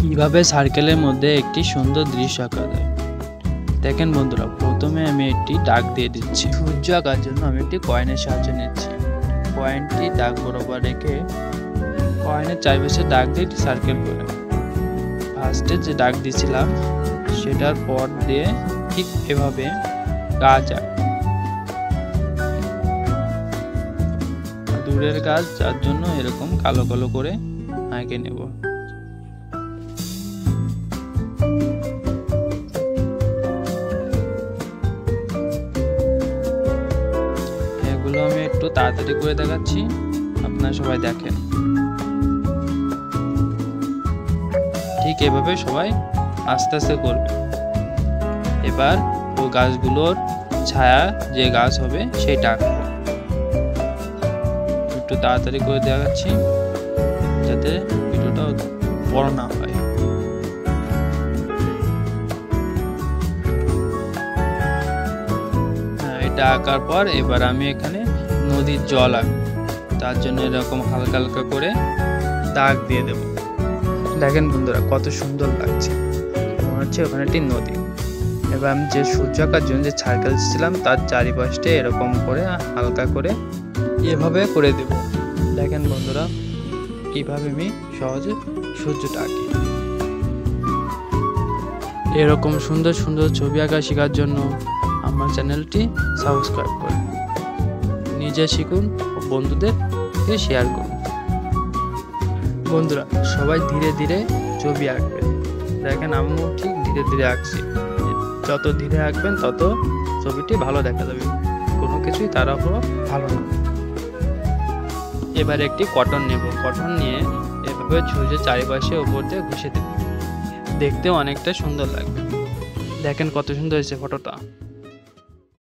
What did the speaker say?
কিভাবে সার্কেলের মধ্যে একটি সুন্দর দৃশ্য আঁকা যায়। দেখেন বন্ধুরা, প্রথমে আমি একটি দাগ দিয়ে দিচ্ছি। সূর্য আঁকার জন্য আমি একটি কয়েনের সাহায্য নিচ্ছি। কয়েনটি দাগ বরাবর রেখে কয়েনের চারপাশে দাগ দিয়ে একটি সার্কেল করে ফার্স্টে যে দাগ দিয়েছিলাম সেটার পর দিয়ে ঠিক এভাবে গাছ আঁক। দূরের গাছ যার জন্য এরকম কালো কালো করে আঁকে নেব। এগুলো আমি একটু তাড়াতাড়ি করে দেখাচ্ছি, আপনারা সবাই দেখেন। ঠিক এভাবে সবাই আস্তে আস্তে করবে। এবার ও গাছগুলোর ছায়া যে গাছ হবে সেইটা আঁকবে। একটু তাড়াতাড়ি করে দেখাচ্ছি যাতে ভিডিওটা বড় না হয়। এটা আঁকার পর এবার আমি এখানে নদীর জল আঁকবো। তার জন্য এরকম হালকা হালকা করে দাগ দিয়ে দেব। দেখেন বন্ধুরা কত সুন্দর লাগছে, মনে হচ্ছে ওখানে একটি নদী। এবার আমি যে সূর্য আঁকার জন্য যে সার্কেল ছিলাম তার চারিপাশে এরকম করে হালকা করে এভাবে করে দেব। দেখেন বন্ধুরা কিভাবে আমি সহজে সূর্যটা আঁকি। এরকম সুন্দর সুন্দর ছবি আঁকা শেখার জন্য আমার চ্যানেলটি সাবস্ক্রাইব করুন, নিজে শিখুন ও বন্ধুদেরকে শেয়ার করুন। বন্ধুরা সবাই ধীরে ধীরে ছবি আঁকবেন। দেখেন আমিও ঠিক ধীরে ধীরে আঁকছি। যত ধীরে আঁকবেন তত ছবিটি ভালো দেখা যাবে, কোনো কিছুই তাড়াহুড়ো ভালো না। এবার একটি কটন নেব। কটন নিয়ে এভাবে সূর্যের চারিপাশে উপর দিয়ে ঘষে দেব। দেখতেও অনেকটা সুন্দর লাগবে। দেখেন কত সুন্দর হয়েছে ফটোটা।